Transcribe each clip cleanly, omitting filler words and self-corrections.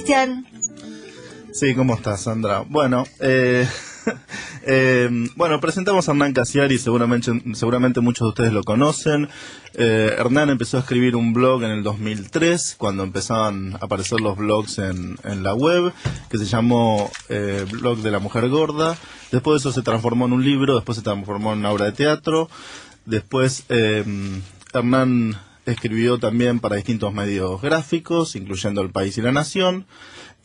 Cristian. Sí, ¿cómo estás, Sandra? Bueno, bueno, presentamos a Hernán Cassiari, seguramente muchos de ustedes lo conocen. Hernán empezó a escribir un blog en el 2003, cuando empezaban a aparecer los blogs en la web, que se llamó Blog de la Mujer Gorda. Después de eso se transformó en un libro, después se transformó en una obra de teatro. Después Hernán escribió también para distintos medios gráficos, incluyendo El País y La Nación.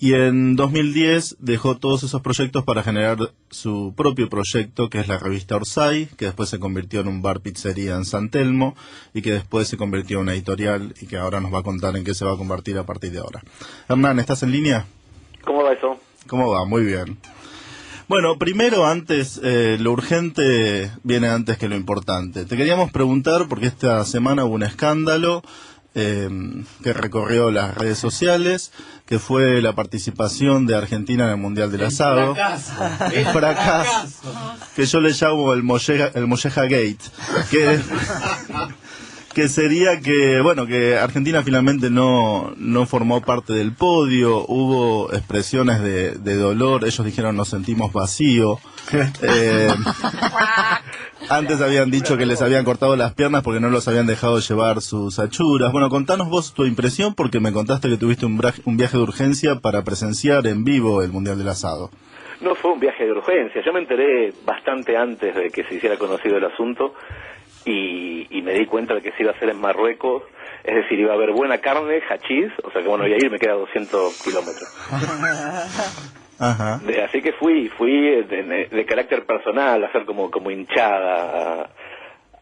Y en 2010 dejó todos esos proyectos para generar su propio proyecto, que es la revista Orsay, que después se convirtió en un bar pizzería en San Telmo, y que después se convirtió en una editorial, y que ahora nos va a contar en qué se va a convertir a partir de ahora. Hernán, ¿estás en línea? ¿Cómo va eso? ¿Cómo va? Muy bien. Bueno, primero, antes, lo urgente viene antes que lo importante. Te queríamos preguntar, porque esta semana hubo un escándalo que recorrió las redes sociales, que fue la participación de Argentina en el Mundial del Asado. El fracaso. Que yo le llamo el Molleja Gate. Que sería que, bueno, que Argentina finalmente no formó parte del podio. Hubo expresiones de dolor. Ellos dijeron: nos sentimos vacío. Antes habían dicho que les habían cortado las piernas porque no los habían dejado llevar sus achuras. Bueno, contanos vos tu impresión, porque me contaste que tuviste un viaje de urgencia para presenciar en vivo el Mundial del Asado. No fue un viaje de urgencia. Yo me enteré bastante antes de que se hiciera conocido el asunto y me di cuenta de que se iba a hacer en Marruecos. Es decir, iba a haber buena carne, hachís, o sea que bueno, voy a ir, me queda 200 kilómetros. Ajá. Así que fui de carácter personal, a hacer como hinchada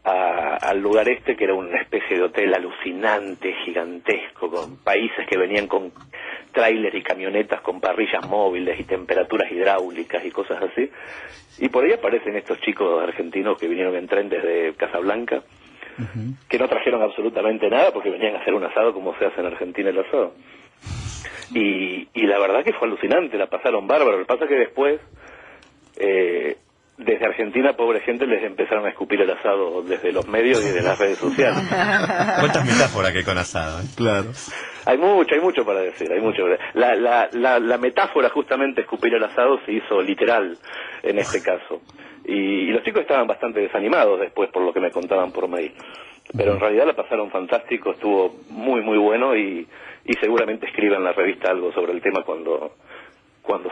al lugar este, que era una especie de hotel alucinante, gigantesco, con países que venían con tráiler y camionetas con parrillas móviles y temperaturas hidráulicas y cosas así. Y por ahí aparecen estos chicos argentinos que vinieron en tren desde Casablanca, que no trajeron absolutamente nada porque venían a hacer un asado como se hace en Argentina el asado. Y la verdad que fue alucinante, la pasaron bárbaro. Lo que pasa es que después, desde Argentina, pobre gente, les empezaron a escupir el asado desde los medios y de las redes sociales. ¿Cuántas metáforas que hay con asado? Claro. Hay mucho para decir, hay mucho. La metáfora, justamente, escupir el asado, se hizo literal en este caso. Y los chicos estaban bastante desanimados después, por lo que me contaban por mail. Pero en realidad la pasaron fantástico, estuvo muy bueno y seguramente escriba en la revista algo sobre el tema cuando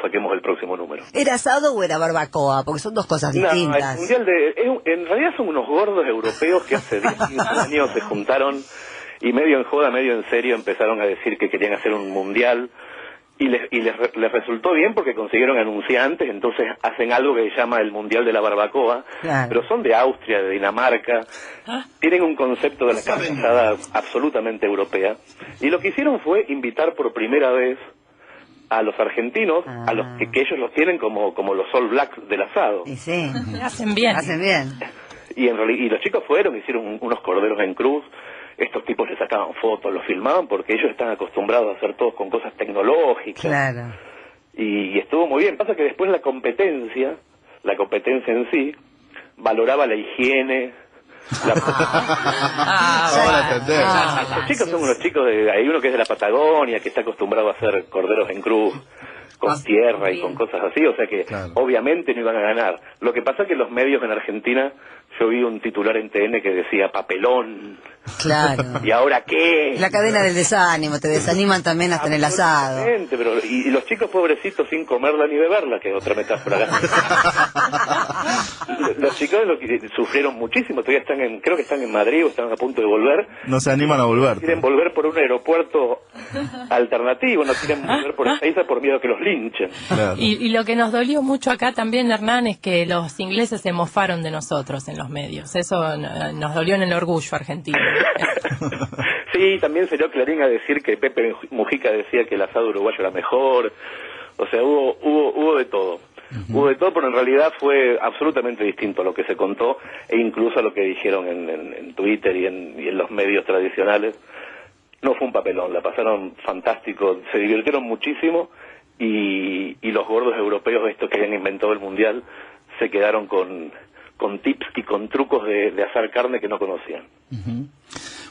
saquemos el próximo número. ¿Era asado o era barbacoa? Porque son dos cosas distintas. No, el mundial en realidad son unos gordos europeos que hace 10, 15 años se juntaron y medio en joda, medio en serio empezaron a decir que querían hacer un mundial y les resultó bien porque consiguieron anunciantes, entonces hacen algo que se llama el Mundial de la Barbacoa, claro. Pero son de Austria, de Dinamarca, tienen un concepto de la carne asada absolutamente europea, y lo que hicieron fue invitar por primera vez a los argentinos, a los que ellos los tienen como los All Blacks del asado. Y sí, hacen bien. Y los chicos fueron, hicieron unos corderos en cruz. Estos tipos les sacaban fotos, los filmaban, porque ellos están acostumbrados a hacer todo con cosas tecnológicas. Claro. Y estuvo muy bien. Pasa que después la competencia en sí, valoraba la higiene. Los chicos son unos chicos, hay uno que es de la Patagonia, que está acostumbrado a hacer corderos en cruz, con tierra y con cosas así, o sea que obviamente no iban a ganar. Lo que pasa es que los medios en Argentina, yo vi un titular en TN que decía papelón. Claro. ¿Y ahora qué? La cadena del desánimo, te desaniman también hasta en el asado. Pero y los chicos pobrecitos sin comerla ni beberla, que es otra metáfora. Los chicos sufrieron muchísimo, todavía creo que están en Madrid o están a punto de volver. No se animan a volver. Quieren volver por un aeropuerto alternativo, no quieren volver por Ezeiza por miedo a que los linchen. Claro. Y lo que nos dolió mucho acá también, Hernán, es que los ingleses se mofaron de nosotros en los medios. Eso nos dolió en el orgullo argentino. Sí, también salió Clarín a decir que Pepe Mujica decía que el asado uruguayo era mejor. O sea, hubo de todo. Hubo de todo, pero en realidad fue absolutamente distinto a lo que se contó, e incluso a lo que dijeron en Twitter y en los medios tradicionales. No fue un papelón, la pasaron fantástico, se divirtieron muchísimo, y los gordos europeos, estos que habían inventado el mundial, se quedaron con tips y con trucos de asar carne que no conocían.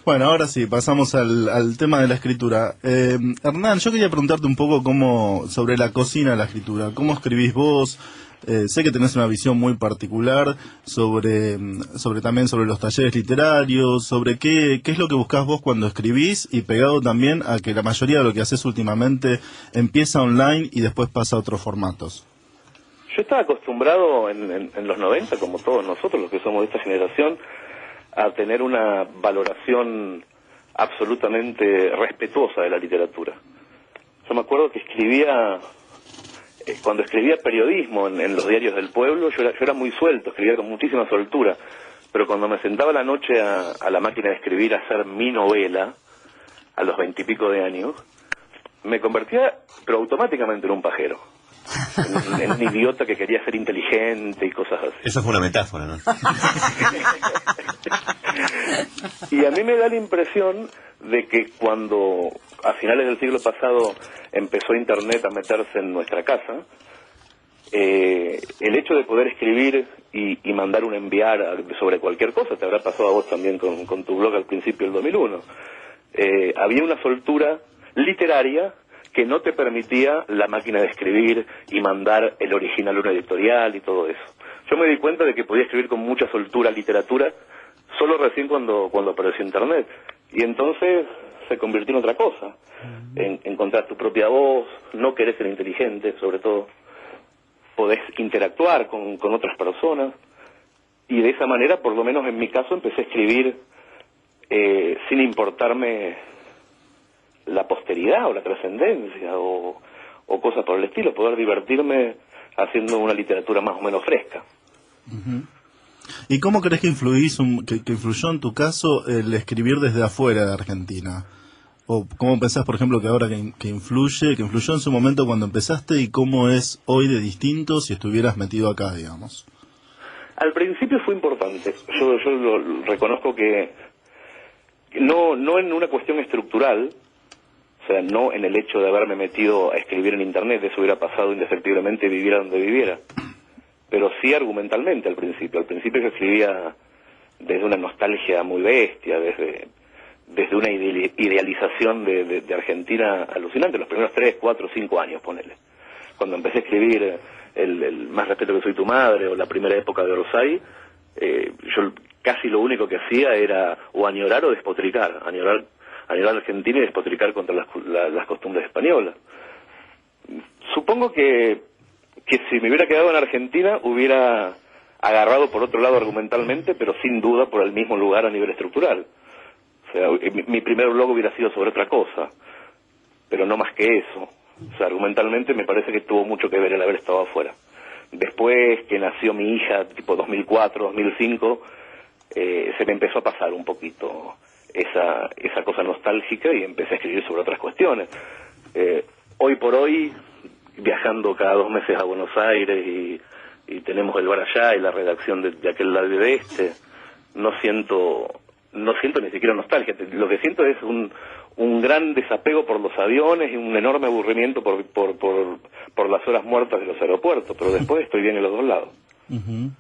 Bueno, ahora sí, pasamos al tema de la escritura. Hernán, yo quería preguntarte un poco sobre la cocina de la escritura. ¿Cómo escribís vos? Sé que tenés una visión muy particular también sobre los talleres literarios, sobre qué es lo que buscás vos cuando escribís, y pegado también a que la mayoría de lo que haces últimamente empieza online y después pasa a otros formatos. Yo estaba acostumbrado en los 90, como todos nosotros, los que somos de esta generación, a tener una valoración absolutamente respetuosa de la literatura. Yo me acuerdo que cuando escribía periodismo en los diarios del pueblo, yo era muy suelto, escribía con muchísima soltura, pero cuando me sentaba la noche a la máquina de escribir a hacer mi novela, a los 20 y pico de años, me convertía, pero automáticamente, en un pajero. En un idiota que quería ser inteligente y cosas así. Eso fue una metáfora, ¿no? Y a mí me da la impresión de que cuando a finales del siglo pasado empezó Internet a meterse en nuestra casa, el hecho de poder escribir y mandar un enviar sobre cualquier cosa, te habrá pasado a vos también con tu blog al principio del 2001, había una soltura literaria que no te permitía la máquina de escribir y mandar el original a una editorial y todo eso. Yo me di cuenta de que podía escribir con mucha soltura literatura solo recién cuando apareció Internet. Y entonces se convirtió en otra cosa. En encontrar tu propia voz, no querés ser inteligente, sobre todo. Podés interactuar con otras personas. Y de esa manera, por lo menos en mi caso, empecé a escribir sin importarme la posteridad o la trascendencia o cosas por el estilo, poder divertirme haciendo una literatura más o menos fresca. Uh-huh. ¿Y cómo crees que influyó en tu caso el escribir desde afuera de Argentina? ¿O cómo pensás, por ejemplo, que ahora que influyó en su momento cuando empezaste, y cómo es hoy de distinto si estuvieras metido acá, digamos? Al principio fue importante. Yo lo reconozco que no en una cuestión estructural, o sea, no en el hecho de haberme metido a escribir en Internet, eso hubiera pasado indefectiblemente viviera donde viviera, pero sí argumentalmente al principio. Al principio yo escribía desde una nostalgia muy bestia, desde una idealización de Argentina alucinante, los primeros 3, 4, 5 años, ponele. Cuando empecé a escribir el Más respeto que soy tu madre, o la primera época de Orsay, yo casi lo único que hacía era o añorar o despotricar, añorar Argentina y despotricar contra las costumbres españolas. Supongo que si me hubiera quedado en Argentina hubiera agarrado por otro lado argumentalmente, pero sin duda por el mismo lugar a nivel estructural. O sea, mi primer blog hubiera sido sobre otra cosa, pero no más que eso. O sea, argumentalmente me parece que tuvo mucho que ver el haber estado afuera. Después que nació mi hija, tipo 2004, 2005, se me empezó a pasar un poquito esa cosa nostálgica y empecé a escribir sobre otras cuestiones. Hoy por hoy, viajando cada 2 meses a Buenos Aires y tenemos el bar allá y la redacción de aquel lado de este, no siento ni siquiera nostalgia. Lo que siento es un gran desapego por los aviones y un enorme aburrimiento por las horas muertas de los aeropuertos, pero después estoy bien en los dos lados. Uh-huh.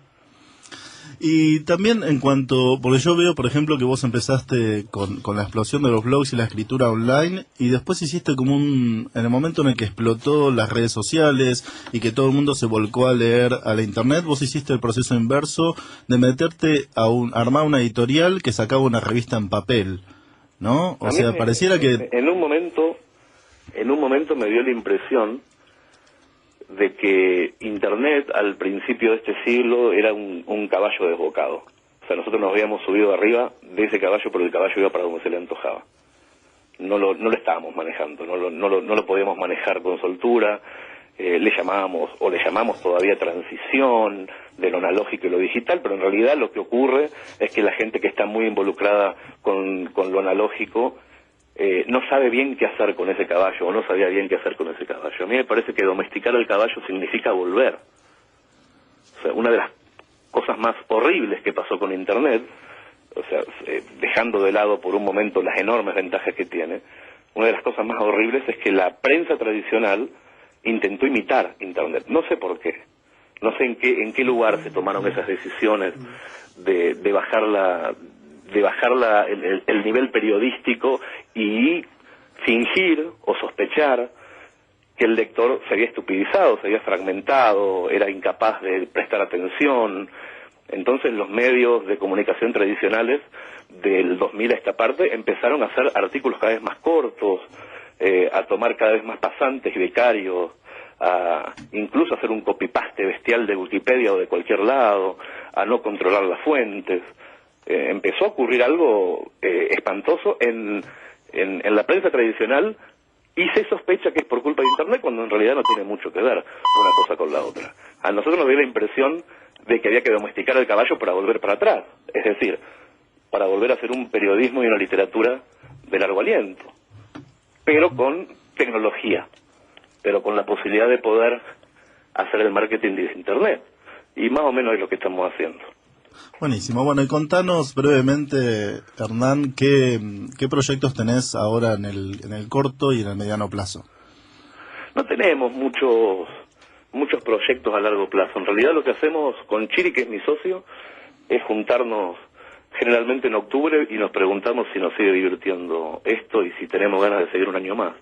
Y también porque yo veo, por ejemplo, que vos empezaste con la explosión de los blogs y la escritura online, y después hiciste en el momento en el que explotó las redes sociales y que todo el mundo se volcó a leer a la internet, vos hiciste el proceso inverso de meterte a armar una editorial que sacaba una revista en papel, ¿no? O sea, pareciera que... En un momento me dio la impresión de que Internet al principio de este siglo era un caballo desbocado. O sea, nosotros nos habíamos subido arriba de ese caballo, pero el caballo iba para donde se le antojaba. No lo estábamos manejando, no lo podíamos manejar con soltura. Le llamamos todavía transición de lo analógico y lo digital, pero en realidad lo que ocurre es que la gente que está muy involucrada con lo analógico no sabe bien qué hacer con ese caballo, o no sabía bien qué hacer con ese caballo. A mí me parece que domesticar al caballo significa volver. O sea, una de las cosas más horribles que pasó con Internet, o sea, dejando de lado por un momento las enormes ventajas que tiene, una de las cosas más horribles es que la prensa tradicional intentó imitar Internet. No sé por qué. No sé en qué lugar se tomaron esas decisiones de bajar bajar el nivel periodístico y fingir o sospechar que el lector se había estupidizado, se había fragmentado, era incapaz de prestar atención. Entonces los medios de comunicación tradicionales del 2000 a esta parte empezaron a hacer artículos cada vez más cortos, a tomar cada vez más pasantes y becarios, a incluso hacer un copy-paste bestial de Wikipedia o de cualquier lado, a no controlar las fuentes. Empezó a ocurrir algo espantoso en la prensa tradicional, y se sospecha que es por culpa de Internet, cuando en realidad no tiene mucho que ver una cosa con la otra. A nosotros nos dio la impresión de que había que domesticar al caballo para volver para atrás, es decir, para volver a hacer un periodismo y una literatura de largo aliento, pero con tecnología, pero con la posibilidad de poder hacer el marketing de Internet, y más o menos es lo que estamos haciendo. Buenísimo. Bueno, y contanos brevemente, Hernán, ¿qué proyectos tenés ahora en el corto y en el mediano plazo? No tenemos muchos proyectos a largo plazo. En realidad lo que hacemos con Chiri, que es mi socio, es juntarnos generalmente en octubre y nos preguntamos si nos sigue divirtiendo esto y si tenemos ganas de seguir un año más.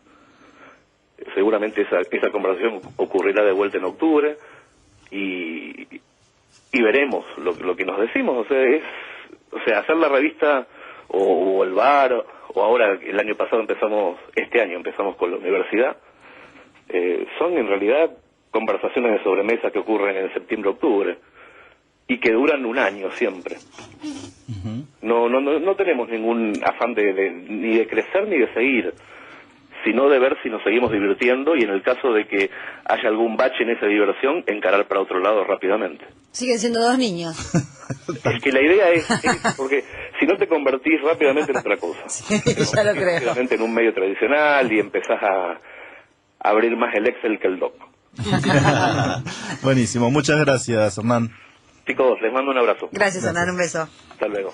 Seguramente esa conversación ocurrirá de vuelta en octubre y veremos lo que nos decimos. O sea, hacer la revista o el bar, o ahora este año empezamos con la universidad, son en realidad conversaciones de sobremesa que ocurren en septiembre-octubre y que duran un año siempre. No tenemos ningún afán ni de crecer ni de seguir, sino de ver si nos seguimos divirtiendo, y en el caso de que haya algún bache en esa diversión, encarar para otro lado rápidamente. Siguen siendo 2 niños. Es que la idea es porque si no te convertís rápidamente en otra cosa. Sí, ya lo creo. Rápidamente en un medio tradicional y empezás a abrir más el Excel que el Doc. Buenísimo, muchas gracias, Hernán. Chicos, les mando un abrazo. Gracias, Hernán, un beso. Hasta luego.